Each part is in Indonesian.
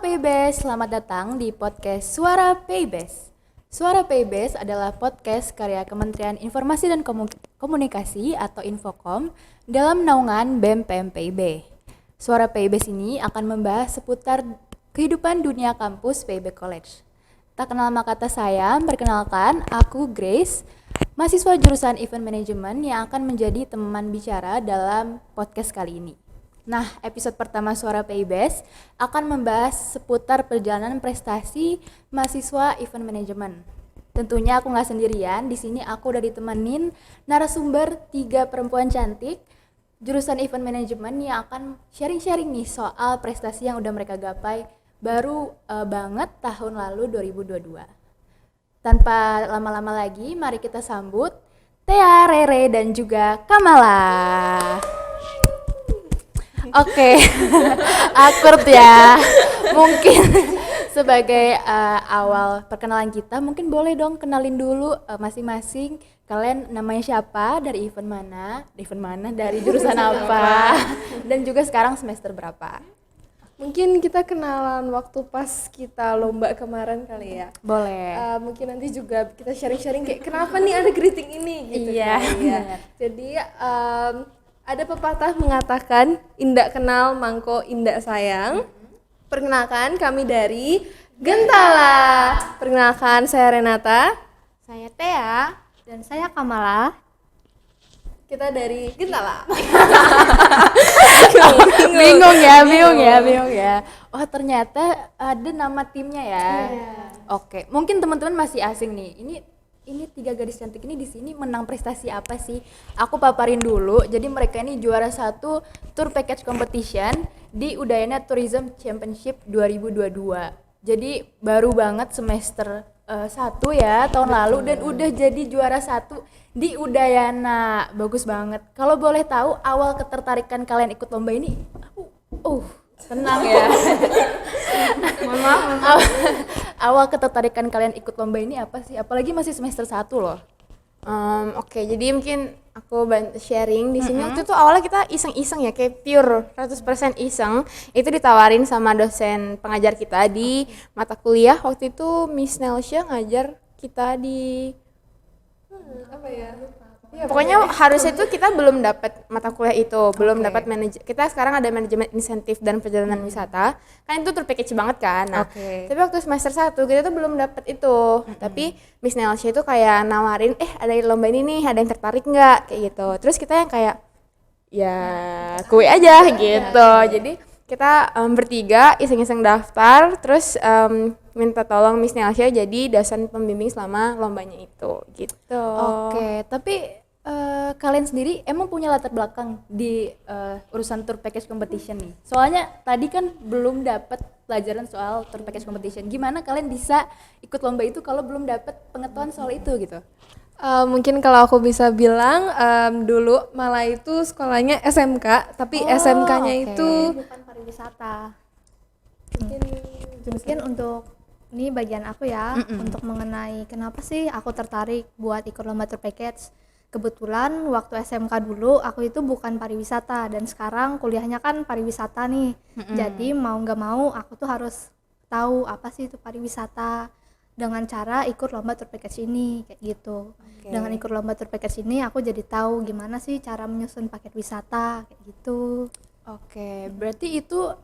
Paybase, selamat datang di podcast Suara Paybase. Suara Paybase adalah podcast karya Kementerian Informasi dan Komunikasi atau Infocom dalam naungan BEM PMPIB. Suara Paybase ini akan membahas seputar kehidupan dunia kampus PIB College. Tak kenal maka kata saya, perkenalkan aku Grace, mahasiswa jurusan Event Management yang akan menjadi teman bicara dalam podcast kali ini. Nah, episode pertama Suara Paybase akan membahas seputar perjalanan prestasi mahasiswa Event Management. Tentunya aku nggak sendirian, di sini aku udah ditemenin narasumber 3 perempuan cantik jurusan Event Management yang akan sharing-sharing nih soal prestasi yang udah mereka gapai baru banget tahun lalu 2022. Tanpa lama-lama lagi, mari kita sambut Thea, Rere, dan juga Kamala. Oke, awkward ya. Mungkin sebagai awal perkenalan kita, mungkin boleh dong kenalin dulu masing-masing. Kalian namanya siapa, dari event mana, dari jurusan apa, dan juga sekarang semester berapa? Mungkin kita kenalan waktu pas kita lomba kemarin kali ya. Boleh. Mungkin nanti juga kita sharing-sharing kayak kenapa nih ada greeting ini gitu. Iya. Ya. Jadi ada pepatah mengatakan indak kenal mangko indak sayang. Perkenalkan kami dari Gentala. Perkenalkan saya Renata. Saya Thea dan saya Kamala. Kita dari Gentala. bingung ya. Oh, ternyata ada nama timnya ya. Oke, mungkin teman-teman masih asing nih. Ini 3 gadis cantik ini di sini menang prestasi apa sih? Aku paparin dulu. Jadi mereka ini juara 1 tour package competition di Udayana Tourism Championship 2022. Jadi baru banget semester 1 ya tahun lalu dan udah jadi juara 1 di Udayana. Bagus banget. Kalau boleh tahu awal ketertarikan kalian ikut lomba ini? Tenang ya. Mohon maaf. Awal ketertarikan kalian ikut lomba ini apa sih? Apalagi masih semester 1 loh. Oke, jadi mungkin aku sharing di sini. Waktu itu awalnya kita iseng-iseng ya, kayak pure 100% iseng. Itu ditawarin sama dosen pengajar kita di mata kuliah. Waktu itu Miss Nelsha ngajar kita di Apa ya? pokoknya harusnya itu kita belum dapat mata kuliah itu, belum dapat kita sekarang ada manajemen insentif dan perjalanan wisata. Kan itu tour package banget kan. Nah, tapi waktu semester 1 kita tuh belum dapat itu. Tapi Miss Nelsha itu kayak nawarin, ada lomba ini nih, ada yang tertarik nggak kayak gitu. Terus kita yang kayak ya kue aja gitu. Jadi kita bertiga iseng-iseng daftar, terus minta tolong Miss Nelsha jadi dosen pembimbing selama lombanya itu gitu. Oke, tapi kalian sendiri emang punya latar belakang di urusan tour package competition nih? Soalnya tadi kan belum dapat pelajaran soal tour package competition. Gimana kalian bisa ikut lomba itu kalau belum dapat pengetahuan soal itu gitu? Mungkin kalau aku bisa bilang dulu malah itu sekolahnya SMK, tapi SMK-nya itu Bukan pariwisata. Mungkin untuk ini bagian aku ya, untuk mengenai kenapa sih aku tertarik buat ikut lomba tour package. Kebetulan waktu SMK dulu aku itu bukan pariwisata dan sekarang kuliahnya kan pariwisata nih. Jadi mau nggak mau aku tuh harus tahu apa sih itu pariwisata dengan cara ikut lomba tour package ini kayak gitu. Dengan ikut lomba tour package ini aku jadi tahu gimana sih cara menyusun paket wisata kayak gitu. Oke, berarti itu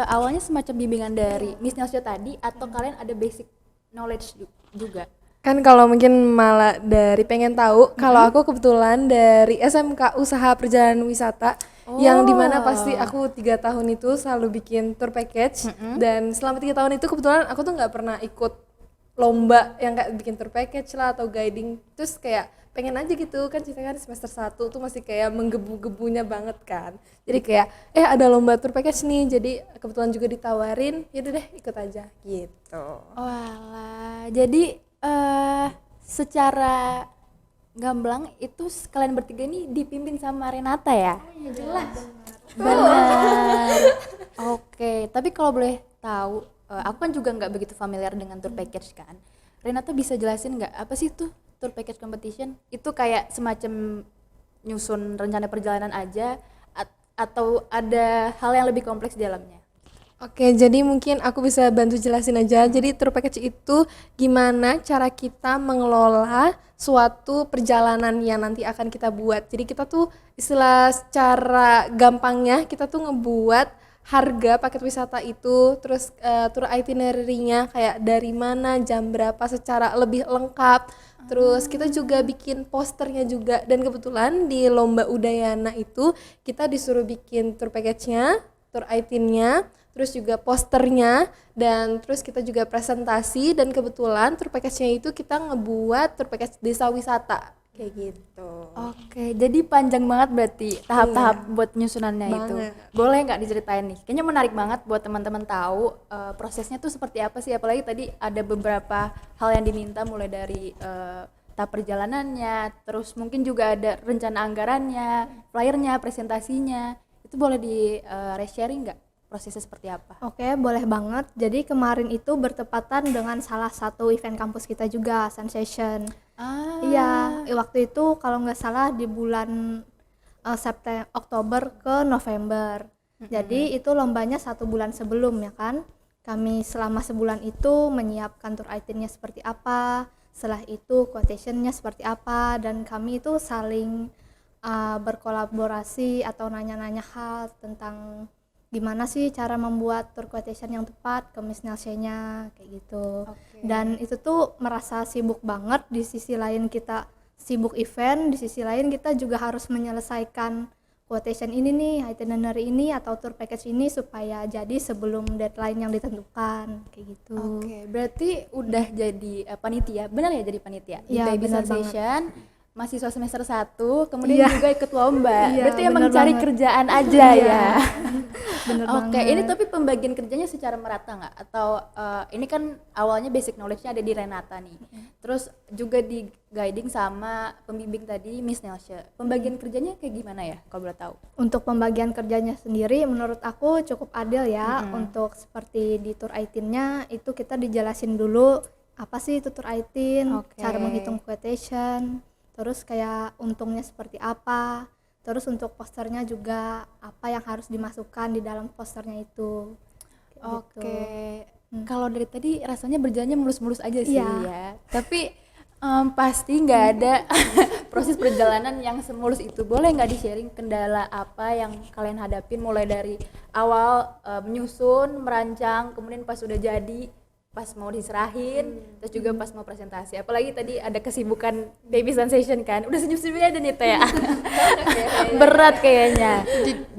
awalnya semacam bimbingan dari Miss Nelsha tadi atau kalian ada basic knowledge juga? kan kalau mungkin malah dari pengen tahu, kalau aku kebetulan dari SMK Usaha Perjalanan Wisata yang dimana pasti aku 3 tahun itu selalu bikin tour package dan selama 3 tahun itu kebetulan aku tuh nggak pernah ikut lomba yang kayak bikin tour package lah atau guiding, terus kayak pengen aja gitu kan ceritanya kan semester 1 tuh masih kayak menggebu-gebunya banget kan, jadi kayak ada lomba tour package nih, jadi kebetulan juga ditawarin, yaudah deh ikut aja gitu. Walah, jadi secara gamblang itu kalian bertiga ini dipimpin sama Renata ya? Jelas. Benar. Oke, tapi kalau boleh tahu, aku kan juga nggak begitu familiar dengan tour package kan. Renata bisa jelasin nggak apa sih tuh tour package competition? Itu kayak semacam nyusun rencana perjalanan aja atau ada hal yang lebih kompleks di dalamnya? Oke, jadi mungkin aku bisa bantu jelasin aja. Jadi tour package itu gimana cara kita mengelola suatu perjalanan yang nanti akan kita buat. Jadi kita tuh istilah secara gampangnya kita tuh ngebuat harga paket wisata itu, terus tour itinerary-nya kayak dari mana, jam berapa secara lebih lengkap. Terus kita juga bikin posternya juga, dan kebetulan di Lomba Udayana itu kita disuruh bikin tour package-nya, tour item-nya, terus juga posternya, dan terus kita juga presentasi, dan kebetulan tour package-nya itu kita ngebuat tour package desa wisata kayak gitu. Oke, jadi panjang banget berarti tahap-tahap buat nyusunannya itu. Banget. Boleh nggak diceritain nih? Kayaknya menarik banget buat teman-teman tahu prosesnya tuh seperti apa sih. Apalagi tadi ada beberapa hal yang diminta, mulai dari tahap perjalanannya, terus mungkin juga ada rencana anggarannya, flyernya, presentasinya. Itu boleh di sharing nggak? Prosesnya seperti apa? Oke, boleh banget. Jadi kemarin itu bertepatan dengan salah satu event kampus kita juga, Sensation. Iya, waktu itu kalau nggak salah di bulan Oktober ke November. Jadi itu lombanya 1 bulan sebelum ya kan. Kami selama sebulan itu menyiapkan tour item-nya seperti apa, setelah itu quotation-nya seperti apa, dan kami itu saling berkolaborasi atau nanya-nanya hal tentang gimana sih cara membuat tour quotation yang tepat ke Miss Nelsia-nya kayak gitu. Dan itu tuh merasa sibuk banget. Di sisi lain kita sibuk event, di sisi lain kita juga harus menyelesaikan quotation ini nih, itinerary ini atau tour package ini supaya jadi sebelum deadline yang ditentukan kayak gitu. Oke, berarti udah jadi panitia, benar ya jadi panitia di Iya, Baby benar Sensation, mahasiswa semester 1, kemudian juga ikut lomba. Iya, Berarti emang benar cari banget. kerjaan aja ya. Bener Oke, banget. ini tapi pembagian kerjanya secara merata nggak? Atau ini kan awalnya basic knowledge-nya ada di Renata nih. Terus juga di guiding sama pembimbing tadi Miss Nelsia. Pembagian kerjanya kayak gimana ya kalau boleh tahu? Untuk pembagian kerjanya sendiri menurut aku cukup adil ya. Untuk seperti di tour item-nya itu kita dijelasin dulu apa sih itu tour item, Oke. cara menghitung quotation, terus kayak untungnya seperti apa, terus untuk posternya juga apa yang harus dimasukkan di dalam posternya itu. Kayak gitu. Oke, kalau dari tadi rasanya berjalannya mulus-mulus aja sih Iya. ya. Tapi pasti nggak ada proses perjalanan yang semulus itu. Boleh nggak di-sharing kendala apa yang kalian hadapin mulai dari awal menyusun, merancang, kemudian pas udah jadi, pas mau diserahin, terus juga pas mau presentasi. Apalagi tadi ada kesibukan Baby Sensation kan. Udah senyum-senyum aja nih Teh. Berat kayaknya.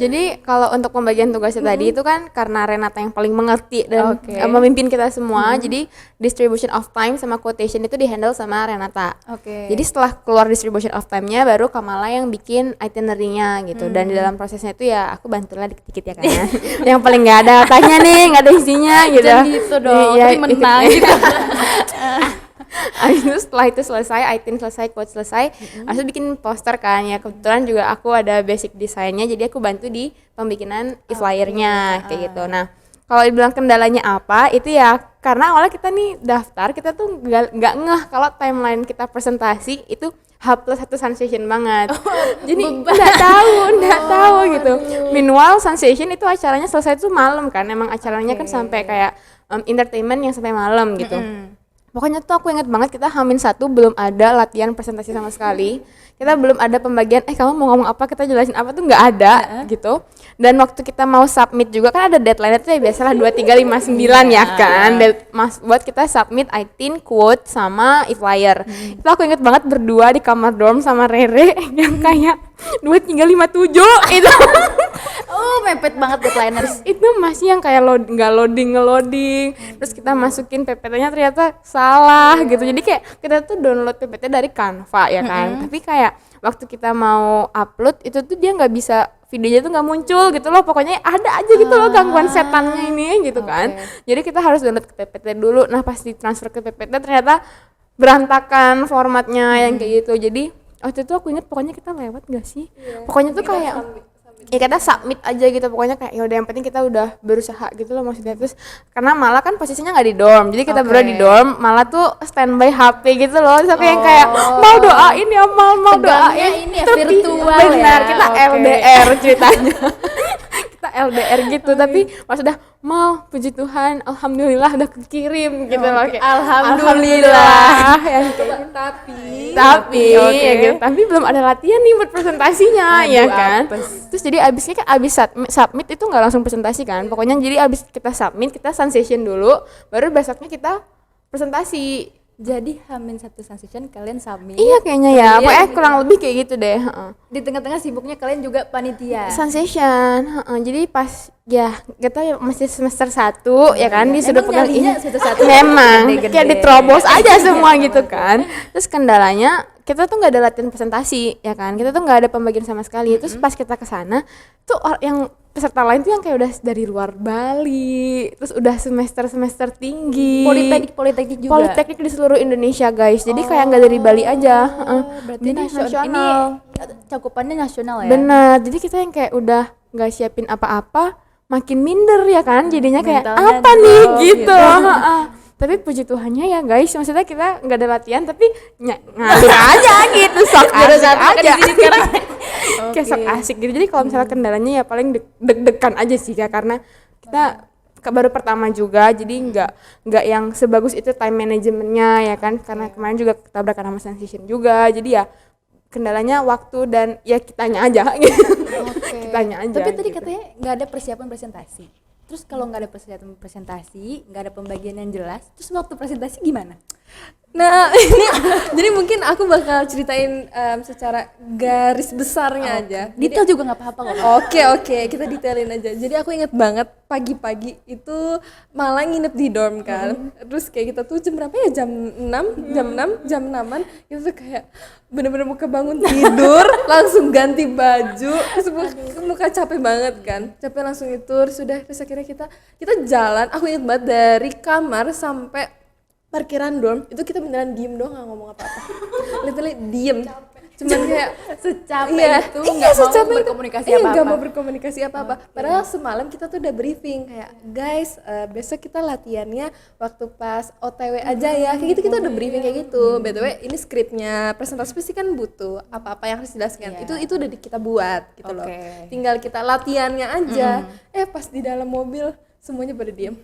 Jadi kalau untuk pembagian tugasnya tadi itu kan karena Renata yang paling mengerti dan Oke. memimpin kita semua. Jadi distribution of time sama quotation itu dihandle sama Renata. Oke. Jadi setelah keluar distribution of time-nya baru Kamala yang bikin itinerary-nya gitu. Dan di dalam prosesnya itu ya aku bantulah dikit-dikit ya kan. Yang paling nggak ada tanya nih, nggak ada isinya gitu. Jangan gitu dong, Iya, tapi menang ikut. gitu. Habis itu setelah itu selesai, item selesai, quote selesai, habis itu bikin poster kan. Ya kebetulan juga aku ada basic desainnya, jadi aku bantu di pembikinan e-flyer-nya kayak gitu. Nah, kalau dibilang kendalanya apa, itu ya karena awalnya kita nih daftar, kita tuh nggak ngeh kalau timeline kita presentasi itu H+1 Sensation banget. Jadi nggak tahu gitu. Meanwhile Sensation itu acaranya selesai tuh malam kan. Emang acaranya kan sampai kayak entertainment yang sampai malam gitu. Pokoknya tuh aku inget banget kita H-1 belum ada latihan presentasi sama sekali. Kita belum ada pembagian, kamu mau ngomong apa, kita jelasin apa tuh nggak ada gitu. Dan waktu kita mau submit juga kan ada deadline itu ya biasalah 2, 3, 5, 9 ya kan. Buat kita submit item, quote sama e-flyer. Itu aku inget banget berdua di kamar dorm sama Rere yang kayak 2, 3, 5, 7 itu. Oh, mepet banget deadliners. Itu masih yang kayak nggak ngeloading, terus kita masukin PPT-nya ternyata salah gitu. Jadi kayak kita tuh download PPT dari Canva ya kan, tapi kayak waktu kita mau upload itu tuh dia nggak bisa, videonya tuh nggak muncul gitu loh. Pokoknya ada aja gitu loh gangguan setannya ini gitu kan. Jadi kita harus download ke PPT dulu. Nah pas ditransfer ke PPT ternyata berantakan formatnya yang kayak gitu. Jadi waktu itu aku inget pokoknya kita lewat nggak sih? Pokoknya tuh kayak ya kita submit aja gitu, pokoknya kayak yaudah yang penting kita udah berusaha gitu loh maksudnya. Terus karena malah kan posisinya nggak di dorm, jadi kita berdua di dorm, malah tuh standby HP gitu loh. Terus aku yang kayak mau doain ya mau Tegangnya doain ini ya, Tapi virtual benar ya. kita Oke. LDR ceritanya. Kita kita LDR gitu, tapi pas udah mau puji Tuhan, alhamdulillah udah kekirim gitu loh kayak alhamdulillah ya tapi ya gitu, tapi belum ada latihan nih buat presentasinya. Ya kan. Terus jadi abisnya kan abis submit itu nggak langsung presentasi kan, pokoknya jadi abis kita submit kita sun session dulu, baru besoknya kita presentasi. Jadi H-1 sun session kalian submit. Iya kayaknya ya, pokoknya kurang lebih kayak gitu deh. Di tengah-tengah sibuknya kalian juga panitia. Sun session, jadi pas ya kita masih semester 1 ya kan, disuruh pegang ini semester 1 memang gede-gede. kayak diterobos aja semua gitu kan. Terus kendalanya kita tuh nggak ada latihan presentasi ya kan, kita tuh nggak ada pembagian sama sekali. Terus pas kita kesana tuh yang peserta lain tuh yang kayak udah dari luar Bali, terus udah semester tinggi, Politeknik juga. Politeknik di seluruh Indonesia guys, jadi kayak nggak dari Bali aja. Berarti Jadi ini cakupannya nasional ya. bener, jadi kita yang kayak udah nggak siapin apa-apa, makin minder ya kan, jadinya kayak Mentalnya apa nih drop gitu. gitu. Tapi puji Tuhannya ya guys, maksudnya kita nggak ada latihan tapi ngalir aja gitu, sok asik aja. Kayak sok asik gitu. Jadi kalau misalnya kendalanya ya paling deg-degan aja sih ya, karena kita baru pertama juga, jadi nggak yang sebagus itu time manajemennya ya kan, karena kemarin juga ketabrakan sama sensation juga, jadi ya kendalanya waktu dan ya kitanya aja gitu. Kitanya aja. Tapi tadi gitu. katanya nggak ada persiapan presentasi. Terus kalau nggak ada persiapan presentasi, nggak ada pembagian yang jelas, terus waktu presentasi gimana? Nah, ini jadi mungkin aku bakal ceritain secara garis besarnya aja. Detail juga nggak apa-apa kok. Oke, kita detailin aja. Jadi aku inget banget pagi-pagi itu malah nginep di dorm kan. Terus kayak kita tuh jam berapa ya? Jam 6-an kita tuh kayak bener-bener muka bangun tidur, langsung ganti baju, terus muka capek banget kan. Capek langsung itu, terus akhirnya kita jalan, aku inget banget dari kamar sampai parkiran dorm itu kita beneran diem doang, nggak ngomong apa-apa. Literally diem, cuman kayak Secapek itu nggak mau berkomunikasi apa-apa. nggak mau berkomunikasi apa-apa. Padahal semalam kita tuh udah briefing kayak guys, besok kita latihannya waktu pas OTW aja ya, kayak gitu kita udah briefing kayak gitu. BTW ini skripnya presentasi pasti kan butuh apa-apa yang harus dijelaskan. Itu udah kita buat gitu loh. Tinggal kita latihannya aja. Pas di dalam mobil semuanya pada diem.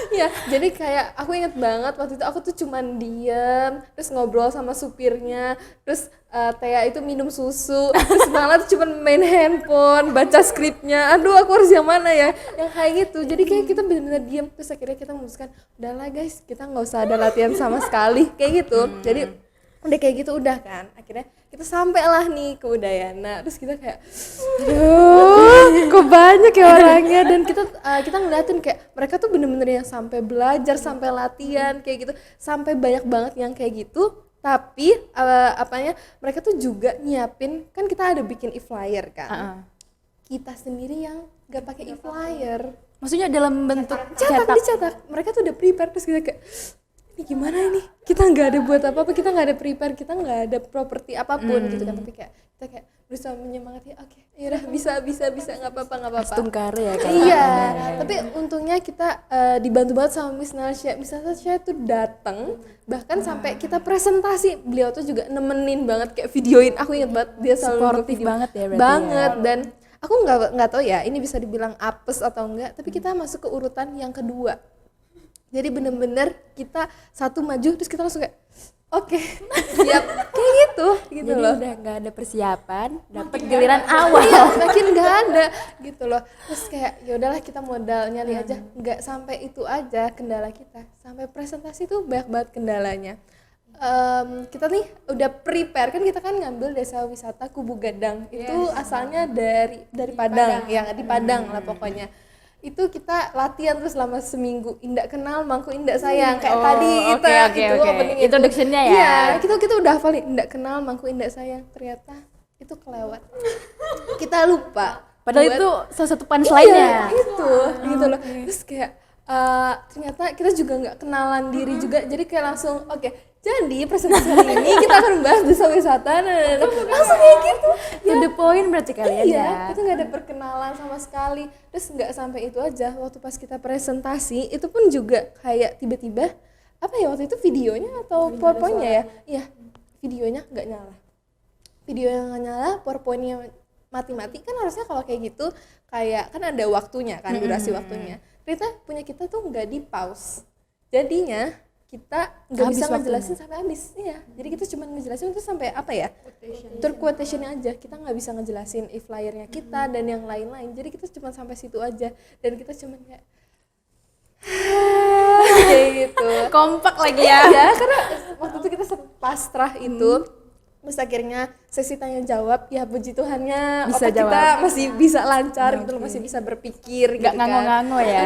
Ya, jadi kayak aku inget banget waktu itu aku tuh cuman diem, terus ngobrol sama supirnya, terus Tia itu minum susu, terus malah tuh cuman main handphone, baca skripnya. Aduh, aku harus yang mana ya? Yang kayak gitu. Jadi kayak kita benar-benar diem, terus akhirnya kita memutuskan, udahlah guys, kita nggak usah ada latihan sama sekali, kayak gitu. Jadi udah kayak gitu udah kan. Akhirnya kita sampailah nih ke Udayana, terus kita kayak aduh kok banyak ya orangnya, dan kita ngeliatin kayak mereka tuh bener-bener yang sampai belajar, sampai latihan kayak gitu, sampai banyak banget yang kayak gitu. Tapi mereka tuh juga nyiapin, kan kita ada bikin e-flyer kan, kita sendiri yang gak pakai e-flyer, Maksudnya dalam bentuk dicetak. Mereka tuh udah prepare, terus kita kayak ini gimana ini, kita nggak ada buat apa-apa, kita nggak ada prepare, kita nggak ada properti apapun gitu kan. Tapi kayak kita kayak berusaha menyemangati, oke, yaudah bisa nggak apa-apa. Astungkara ya kan. Iya, tapi untungnya kita dibantu banget sama Miss Nasya tuh datang, bahkan sampai kita presentasi, beliau tuh juga nemenin banget, kayak videoin. Aku inget banget dia selalu Supportive ngevideo banget ya berarti banget. Dan aku nggak tahu ya ini bisa dibilang apes atau enggak, tapi kita masuk ke urutan yang kedua. Jadi bener-bener kita satu maju, terus kita langsung kayak oke, siap, kayak gitu Jadi loh. udah nggak ada persiapan, dapat giliran awal. Iya, makin nggak ada gitu loh. Terus kayak ya udahlah, kita modal nyali aja. Nggak sampai itu aja kendala kita, sampai presentasi tuh banyak banget kendalanya. Kita nih udah prepare kan, kita kan ngambil desa wisata Kubu Gadang, itu asalnya dari Padang, ya di Padang lah pokoknya. Itu kita latihan terus selama seminggu, indak kenal mangku indak sayang, kayak tadi itu opening Introduction-nya ya. Iya, kita udah hafal nih, indak kenal mangku indak sayang, ternyata itu kelewat. Kita lupa. Padahal itu salah satu punchline-nya. Iya, itu gitu loh. Terus kayak ternyata kita juga nggak kenalan diri juga, jadi kayak langsung oke, jadi presentasi hari ini kita akan membahas desa wisata, langsung kayak gitu. To the point berarti kalian ya. Iya, itu nggak ada perkenalan sama sekali. Terus nggak sampai itu aja, waktu pas kita presentasi itu pun juga kayak tiba-tiba apa ya, waktu itu videonya atau PowerPoint-nya ya? Iya, videonya nggak nyala. Video yang nggak nyala, PowerPoint-nya mati-mati kan harusnya kalau kayak gitu kayak kan ada waktunya kan, durasi waktunya. Ternyata punya kita tuh nggak di pause, jadinya kita nggak bisa ngejelasin sampai habis. Iya, jadi kita cuma ngejelasin itu sampai apa ya, quotation-nya aja, kita nggak bisa ngejelasin e-flyernya kita dan yang lain-lain, jadi kita cuma sampai situ aja dan kita cuma kayak kayak gitu. Kompak lagi ya. Ya karena waktu itu kita pasrah itu terus akhirnya sesi tanya jawab, ya puji Tuhannya Bisa otak kita jawab. masih bisa lancar gitu loh, masih bisa berpikir Nggak gitu kan. ngango-ngango ya.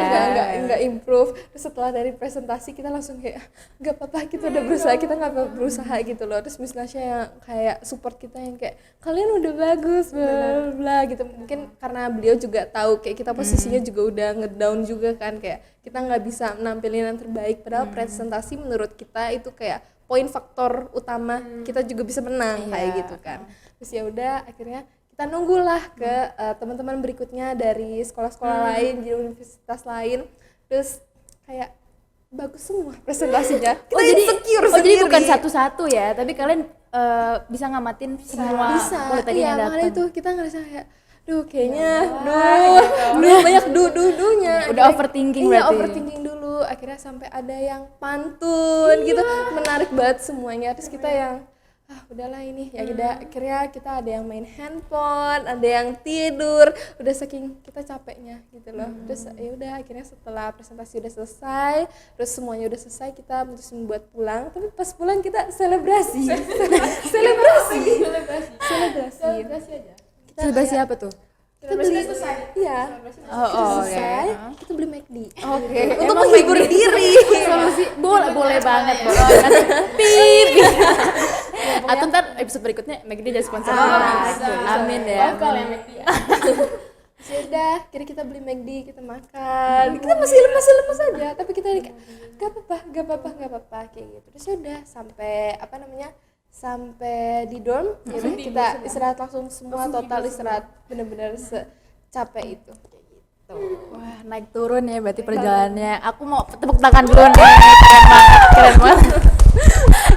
Enggak improve. Terus setelah dari presentasi kita langsung kayak enggak apa-apa, kita udah berusaha, kita enggak berusaha gitu loh. Terus Miss Nasya yang kayak support kita yang kayak kalian udah bagus bla bla gitu. Mungkin karena beliau juga tahu kayak kita posisinya juga udah ngedown juga kan, kayak kita nggak bisa nampilin yang terbaik, padahal presentasi menurut kita itu kayak poin faktor utama kita juga bisa menang kayak gitu kan. Terus ya udah akhirnya kita nunggulah ke teman-teman berikutnya dari sekolah-sekolah lain di universitas lain, terus kayak bagus semua presentasinya. Kita insecure jadi sendiri. bukan satu-satu ya, tapi kalian bisa ngamatin semua Bisa, kuliah iya yang makanya datang. itu kita ngerasa kayak kayaknya banyak duh-duhnya. Udah overthinking Iya, berarti. overthinking dulu. Akhirnya sampai ada yang pantun gitu, menarik banget semuanya. Terus kita yang udahlah ini ya udah, akhirnya kita ada yang main handphone, ada yang tidur, udah saking kita capeknya gitu loh. Terus ya udah akhirnya setelah presentasi udah selesai, terus semuanya udah selesai, kita mutusin buat pulang. Tapi pas pulang kita selebrasi aja. Selebrasi apa tuh? Kita beli iya selesai, kita beli McD untuk menghibur diri. Solusi boleh banget. Pip. Atau ntar episode berikutnya McD jadi sponsor. Amin ya. Sudah, kira kita beli McD, kita makan, kita masih lemas aja, tapi kita kayak gak apa-apa kayak gitu. Terus udah sampai di dorm, jadi kita istirahat langsung semua, total istirahat bener-bener secapek itu. Wah, naik turun ya berarti perjalanannya. Aku mau tepuk tangan dulu nih. Keren banget.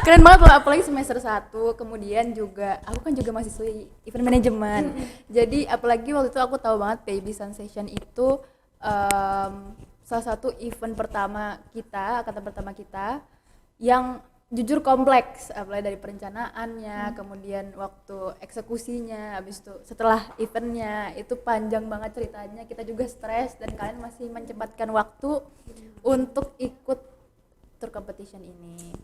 Keren banget loh, apalagi semester 1. Kemudian juga aku kan juga mahasiswi event management. Jadi apalagi waktu itu aku tahu banget PIB Sensation itu salah satu event pertama kita, angkatan pertama kita yang jujur kompleks, apalagi dari perencanaannya, kemudian waktu eksekusinya, habis itu setelah eventnya itu panjang banget ceritanya. Kita juga stres dan kalian masih menyempatkan waktu untuk ikut tour competition ini.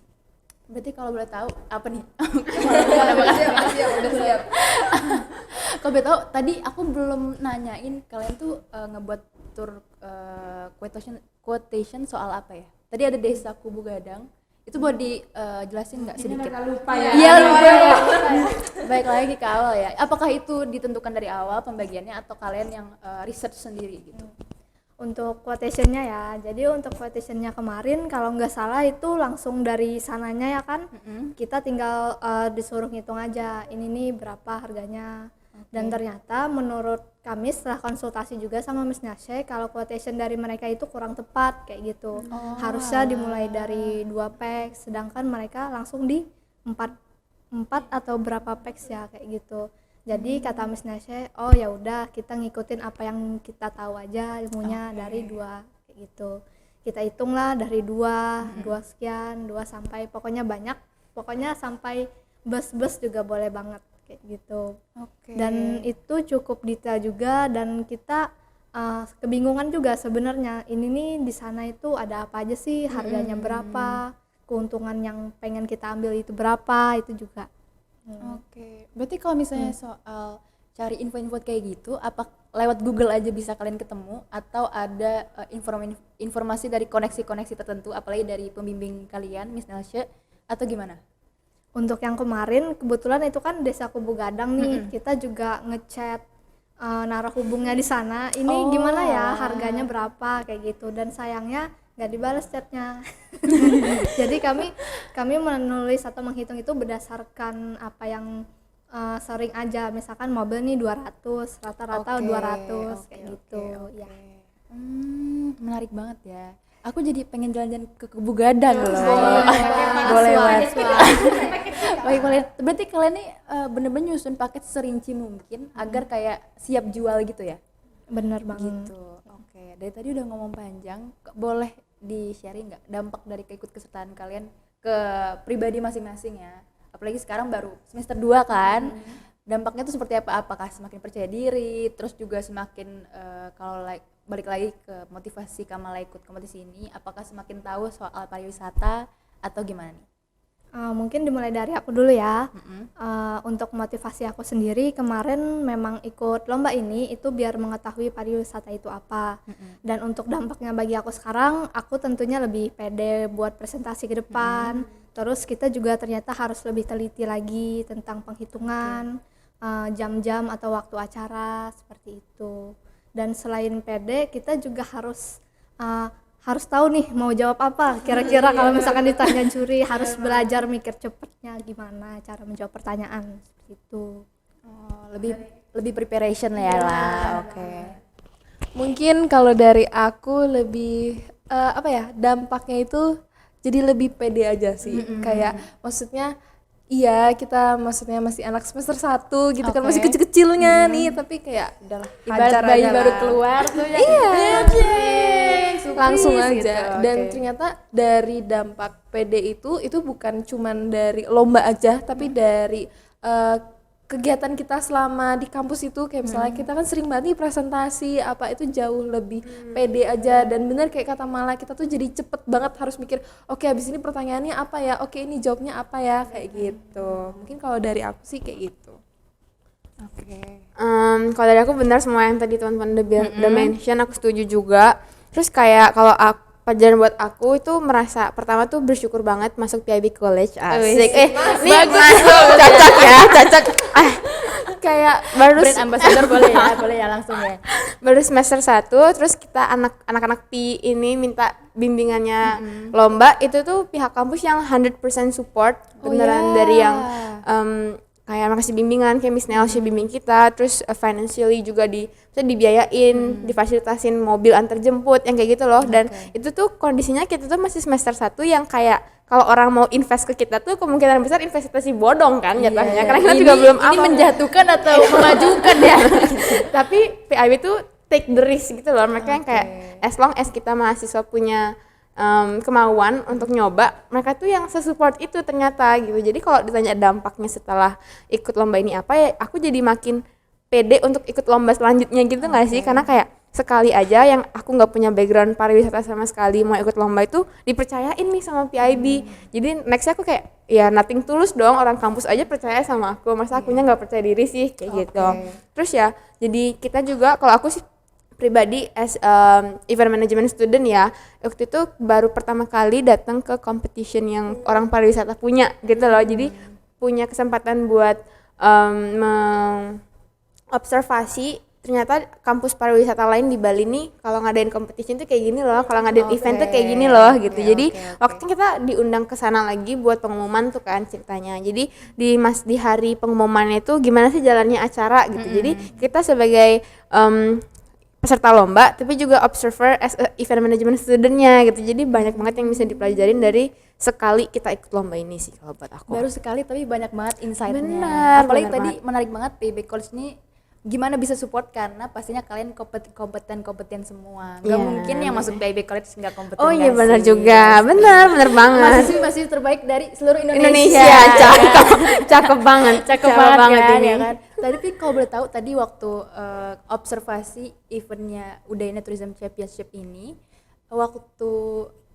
Berarti kalau boleh tahu apa nih? Udah siap. Kalau boleh tahu, tadi aku belum nanyain kalian tuh ngebuat tour quotation soal apa ya? Tadi ada Desa Kubu Gadang. Itu boleh dijelasin nggak sedikit? Lupa ya. Iya lupa. Baik lagi ke awal ya. Apakah itu ditentukan dari awal pembagiannya atau kalian yang research sendiri gitu? Untuk quotation-nya ya, jadi untuk quotation-nya kemarin kalau nggak salah itu langsung dari sananya ya kan, kita tinggal disuruh ngitung aja, ini nih berapa harganya. Dan ternyata menurut kami setelah konsultasi juga sama Miss Nasya, kalau quotation dari mereka itu kurang tepat kayak gitu. Harusnya dimulai dari 2 packs, sedangkan mereka langsung di 4 atau berapa packs ya kayak gitu. Jadi kata Miss Nasya, oh ya udah kita ngikutin apa yang kita tahu aja ilmunya dari 2 kayak gitu. Kita hitunglah dari 2 sekian, 2 sampai pokoknya banyak, pokoknya sampai bus juga boleh banget kayak gitu. Dan itu cukup detail juga dan kita kebingungan juga sebenarnya. Ini nih di sana itu ada apa aja sih, harganya berapa, keuntungan yang pengen kita ambil itu berapa, itu juga. Berarti kalau misalnya soal cari info-info kayak gitu, apa lewat Google aja bisa kalian ketemu atau ada informasi dari koneksi-koneksi tertentu, apalagi dari pembimbing kalian, Miss Nasya, atau gimana? Untuk yang kemarin kebetulan itu kan Desa Kubu Gadang nih, kita juga ngechat narahubungnya di sana. Ini gimana ya, harganya berapa kayak gitu, dan sayangnya nggak dibalas chatnya. Jadi kami menulis atau menghitung itu berdasarkan apa yang sering aja, misalkan mobil nih 200, rata-rata 200 kayak gitu. Ya. Menarik banget ya. Aku jadi pengen jalan-jalan ke Kubu Gadang loh. Boleh Boleh banget. Baik kalian, berarti kalian nih bener-bener nyusun paket serinci mungkin agar kayak siap jual gitu ya? Bener banget. Gitu. Oke, dari tadi udah ngomong panjang, boleh di-sharing nggak dampak dari keikutsertaan kalian ke pribadi masing-masing ya? Apalagi sekarang baru semester 2 kan? Dampaknya tuh seperti apa? Apakah semakin percaya diri, terus juga semakin kalau balik lagi ke motivasi Kamala ikut kompetisi ini, apakah semakin tahu soal pariwisata atau gimana nih? Mungkin dimulai dari aku dulu ya. Untuk motivasi aku sendiri kemarin memang ikut lomba ini itu biar mengetahui pariwisata itu apa. Dan untuk dampaknya bagi aku sekarang, aku tentunya lebih pede buat presentasi ke depan. Terus kita juga ternyata harus lebih teliti lagi tentang penghitungan jam-jam atau waktu acara seperti itu. Dan selain pede, kita juga harus tahu nih mau jawab apa kira-kira kalau misalkan ditanya juri, harus belajar mikir cepetnya gimana cara menjawab pertanyaan seperti itu. Lebih preparation lah. Oke. Mungkin kalau dari aku lebih dampaknya itu jadi lebih pede aja sih. Kayak maksudnya iya, kita maksudnya masih anak semester 1 gitu kan, masih kecil-kecilnya nih, tapi kayak udahlah Ibarat bayi baru keluar tuh ya. Langsung aja gitu. dan ternyata dari dampak PD itu bukan cuman dari lomba aja, tapi dari kegiatan kita selama di kampus itu, kayak misalnya kita kan sering banget nih presentasi apa itu jauh lebih pede aja. Dan bener kayak kata Mala, kita tuh jadi cepet banget harus mikir oke, habis ini pertanyaannya apa ya, oke ini jawabnya apa ya, kayak gitu. Mungkin kalau dari aku sih kayak gitu. Kalau dari aku benar semua yang tadi teman-teman udah mention, aku setuju juga. Terus kayak kalau pelajaran buat aku itu merasa pertama tuh bersyukur banget masuk PIB College. Asik. Ini cocok. Kayak baru Brand ambassador boleh ya langsung ya. Baru semester 1, terus kita anak-anak PI ini minta bimbingannya lomba, itu tuh pihak kampus yang 100% support beneran dari yang kayak makasih bimbingan, kayak Miss Nelsi bimbing kita, terus financially juga dibiayain, difasilitasin mobil antar jemput yang kayak gitu loh. Dan itu tuh kondisinya kita tuh masih semester 1 yang kayak kalau orang mau invest ke kita tuh kemungkinan besar investasi bodong kan jatuhnya, karena kita juga belum ini menjatuhkan atau memajukan ya. Tapi PIB tuh take the risk gitu loh, mereka yang kayak as long as kita mahasiswa punya kemauan untuk nyoba, mereka tuh yang sesupport itu ternyata gitu. Jadi kalau ditanya dampaknya setelah ikut lomba ini apa ya, aku jadi makin pede untuk ikut lomba selanjutnya gitu nggak sih, karena kayak sekali aja yang aku nggak punya background pariwisata sama sekali mau ikut lomba itu dipercayain nih sama PIB. Jadi nextnya aku kayak ya nothing tulus dong, orang kampus aja percaya sama aku, masa akunya nggak percaya diri sih kayak gitu. Terus ya jadi kita juga, kalau aku sih pribadi as event management student ya, waktu itu baru pertama kali datang ke competition yang orang pariwisata punya gitu loh. Jadi punya kesempatan buat observasi ternyata kampus pariwisata lain di Bali nih kalau ngadain competition tuh kayak gini loh, kalau ngadain event tuh kayak gini loh gitu. Jadi waktu kita diundang ke sana lagi buat pengumuman tuh kan ceritanya. Jadi di hari pengumumannya itu gimana sih jalannya acara gitu. Jadi kita sebagai peserta lomba tapi juga observer as a event management studentnya gitu. Jadi banyak banget yang bisa dipelajarin dari sekali kita ikut lomba ini sih kalau buat aku. Baru sekali tapi banyak banget insight-nya. Benar, Apalagi benar tadi banget. menarik banget PIB College ini gimana bisa support, karena pastinya kalian kompeten semua. Gak mungkin yang masuk PIB College nggak kompeten. Oh iya nggak benar sih? juga, benar banget. Masih terbaik dari seluruh Indonesia, ya. cakep banget, Cakep banget ini. ya kan. Tapi kalau boleh tahu tadi waktu observasi eventnya Udayana Tourism Championship ini, waktu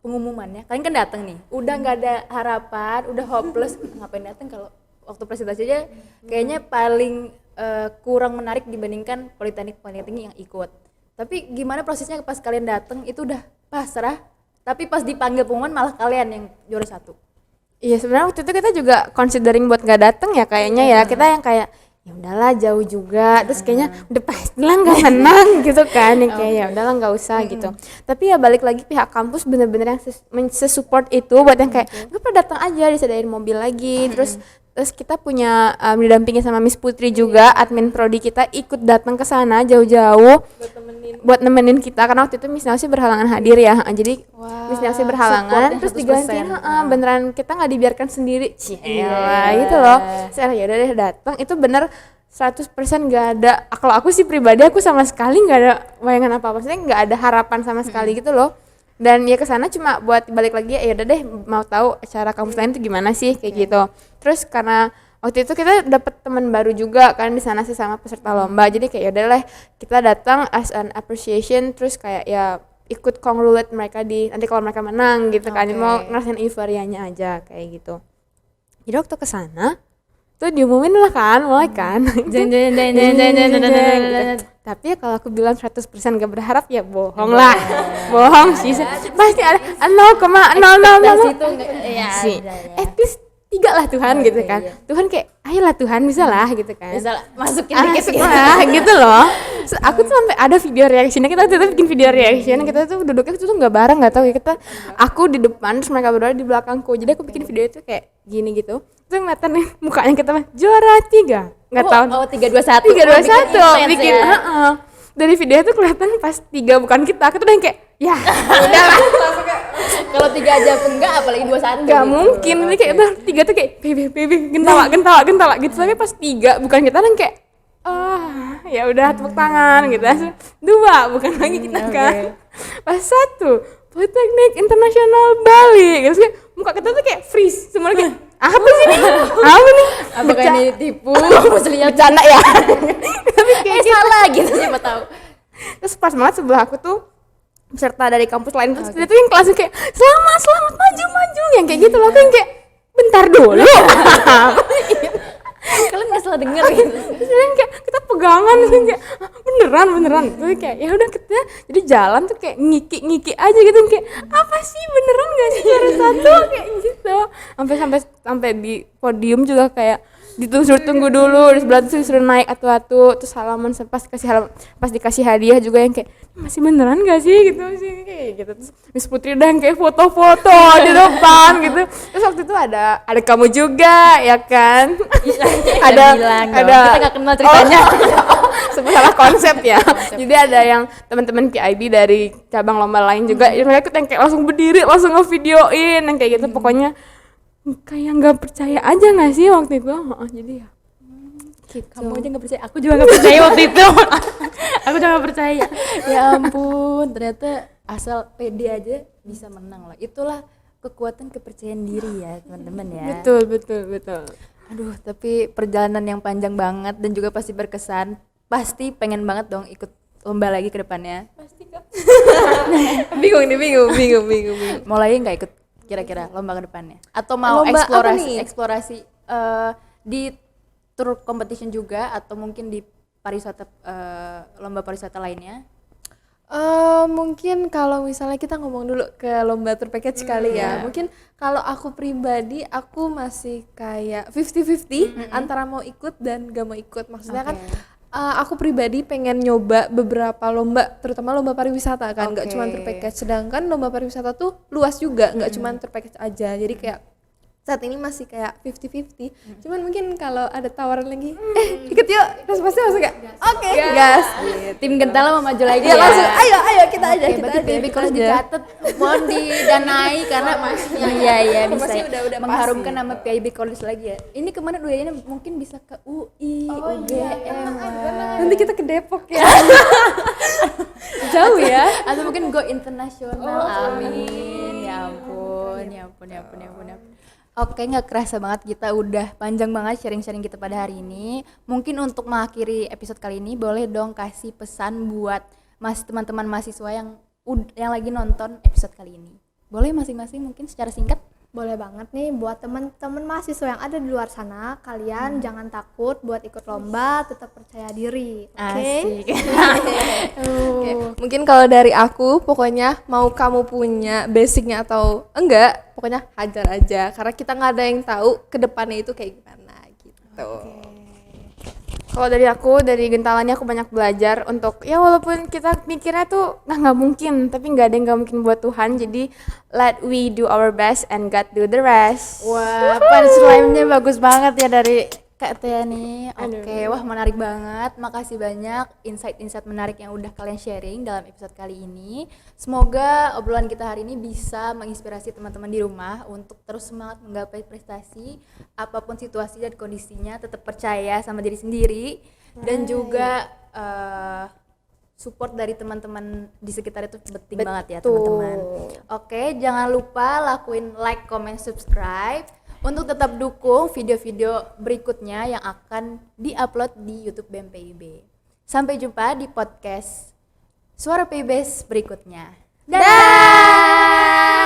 pengumumannya kalian kan datang nih, udah nggak ada harapan, udah hopeless, ngapain datang kalau waktu presentasi aja kayaknya paling kurang menarik dibandingkan politeknik yang ikut. Tapi gimana prosesnya pas kalian datang itu udah pasrah, tapi pas dipanggil pengumuman malah kalian yang juara 1. Iya sebenarnya waktu itu kita juga considering buat nggak datang ya kayaknya ya, kita yang kayak ya udahlah jauh juga, terus kayaknya udah pastilah nggak menang gitu kan, yang kayak ya udahlah nggak usah gitu. Tapi ya balik lagi pihak kampus bener-bener yang sesupport itu buat yang kayak nggak pernah datang aja, disediain mobil lagi, terus Terus kita punya didampingi sama Miss Putri juga, admin prodi kita ikut datang ke sana jauh-jauh buat nemenin kita karena waktu itu Miss Nelsi berhalangan hadir ya. Jadi Miss Nelsi berhalangan terus digantiin beneran kita nggak dibiarkan sendiri. Ciela gitu loh. Saya ya udah deh datang, itu bener 100% nggak ada. Kalau aku sih pribadi aku sama sekali nggak ada bayangan apa-apa, maksudnya nggak ada harapan sama sekali gitu loh. Dan ya kesana cuma buat balik lagi ya udah deh mau tahu acara kampus lain itu gimana sih kayak gitu. Terus karena waktu itu kita dapet teman baru juga kan di sana sih sama peserta lomba, jadi kayak ya udah lah kita datang as an appreciation, terus kayak ya ikut congratulate mereka di nanti kalau mereka menang gitu kan, mau ngerasain euforianya aja kayak gitu. Jadi waktu kesana tuh diumumin lah kan, mulai kan jeng. Tapi ya kalau aku bilang 100% gak berharap ya bohong lah. Bohong sih. Pasti ada 0,00 sih. At least 3 lah Tuhan gitu kan. Tuhan kayak ayolah Tuhan bisa lah gitu kan. Bisa masukin dikit lah gitu loh. So, aku tuh sampai ada video reaction-nya, kita tuh bikin video reaction, kita tuh duduknya tuh nggak bareng, nggak tahu ya, kita aku di depan terus mereka berdua di belakangku, jadi aku bikin video itu kayak gini gitu, tuh ngeliatin nih mukanya kita mah juara 3, nggak tahu 321 bikin dari video itu kelihatan pas 3 bukan kita, aku tuh udah kayak ya udahlah. Kalau 3 aja enggak, apalagi 21 nggak gitu. Mungkin ini kayak udah 3 tuh kayak baby gentawa gitu, tapi pas 3 bukan kita kan kayak ya udah tepuk tangan gitu. 2 bukan lagi kita kan. Pas 1 Politeknik Internasional Bali gitu, muka kita tuh kayak freeze semua kayak apa sih nih? Apa nih? Apakah ini tipu? Bercanda ya? Tapi kayak salah gitu, siapa tahu. Terus pas banget sebelah aku tuh peserta dari kampus lain, terus dia tuh yang kelasnya kayak selamat maju yang kayak gitu loh, yang kayak bentar dulu. Kalian nggak salah denger gitu. Terus kayak kita pegangan terus kayak beneran terus kayak ya udah kita jadi jalan tuh kayak ngiki aja gitu, kayak apa sih beneran nggak sih juara 1 kayak gitu, sampai di podium juga kayak disuruh tunggu dulu, terus sebelah tuh disuruh naik atu-atu, terus salaman, pas dikasih hadiah juga yang kayak masih beneran gak sih gitu sih kayak gitu. Terus Miss Putri udah yang kayak foto-foto di depan gitu. Terus waktu itu ada kamu juga ya kan? ada kita gak kenal ceritanya. Salah konsep ya. Jadi ada yang teman-teman PIB dari cabang lomba lain juga, mereka yang kayak langsung berdiri langsung ngevideoin yang kayak gitu. Pokoknya kayak nggak percaya aja nggak sih waktu itu. Jadi ya gitu. Kamu aja nggak percaya, aku juga nggak percaya waktu itu. Aku juga nggak percaya. Ya ampun, ternyata asal pede aja bisa menang loh. Itulah kekuatan kepercayaan diri ya teman-teman ya. Betul. Aduh, tapi perjalanan yang panjang banget dan juga pasti berkesan. Pasti pengen banget dong ikut lomba lagi ke depannya. Pasti kan. bingung. Mau lagi nggak ikut kira-kira lomba ke depannya? Atau mau lomba eksplorasi di tour competition juga, atau mungkin di pariwisata, lomba pariwisata lainnya? Mungkin kalau misalnya kita ngomong dulu ke lomba tour package kali ya. Mungkin kalau aku pribadi aku masih kayak 50-50 antara mau ikut dan gak mau ikut. Maksudnya kan aku pribadi pengen nyoba beberapa lomba, terutama lomba pariwisata kan, nggak cuma tour package. Sedangkan lomba pariwisata tuh luas juga, nggak cuma tour package aja. Jadi kayak saat ini masih kayak 50-50. Cuman mungkin kalau ada tawaran lagi, ikut yuk, terus pasti masuk gak? Oke, gas. Tim Gentala mau maju lagi Ya langsung, ayo kita aja. Berarti kalau dicatat, mohon didanai karena iya bisa udah mengharumkan nama PIB College lagi ya. Ini kemana doanya mungkin bisa ke UI, UGM. Nanti kita ke Depok ya. Jauh ya. Atau mungkin go internasional. Amin. Ya ampun. Oke, nggak kerasa banget kita udah panjang banget sharing-sharing kita pada hari ini. Mungkin untuk mengakhiri episode kali ini, boleh dong kasih pesan buat teman-teman mahasiswa yang lagi nonton episode kali ini. Boleh masing-masing mungkin secara singkat? Boleh banget nih buat teman-teman mahasiswa yang ada di luar sana, kalian jangan takut buat ikut lomba, tetap percaya diri. Oke. Oke. Mungkin kalau dari aku, pokoknya mau kamu punya basicnya atau enggak, pokoknya hajar aja karena kita nggak ada yang tahu ke depannya itu kayak gimana gitu. Kalau dari aku, dari gentalannya aku banyak belajar untuk ya walaupun kita mikirnya tuh nggak mungkin, tapi nggak ada yang nggak mungkin buat Tuhan. Jadi let we do our best and God do the rest. Wah, punchline-nya bagus banget ya dari Kak Tia nih. Oke, wah menarik banget. Makasih banyak insight-insight menarik yang udah kalian sharing dalam episode kali ini. Semoga obrolan kita hari ini bisa menginspirasi teman-teman di rumah untuk terus semangat menggapai prestasi apapun situasi dan kondisinya, tetap percaya sama diri sendiri dan juga support dari teman-teman di sekitar itu penting banget ya teman-teman. Oke, jangan lupa lakuin like, comment, subscribe untuk tetap dukung video-video berikutnya yang akan di-upload di YouTube BEM PIB. Sampai jumpa di podcast Suara PIBES berikutnya. Dadah!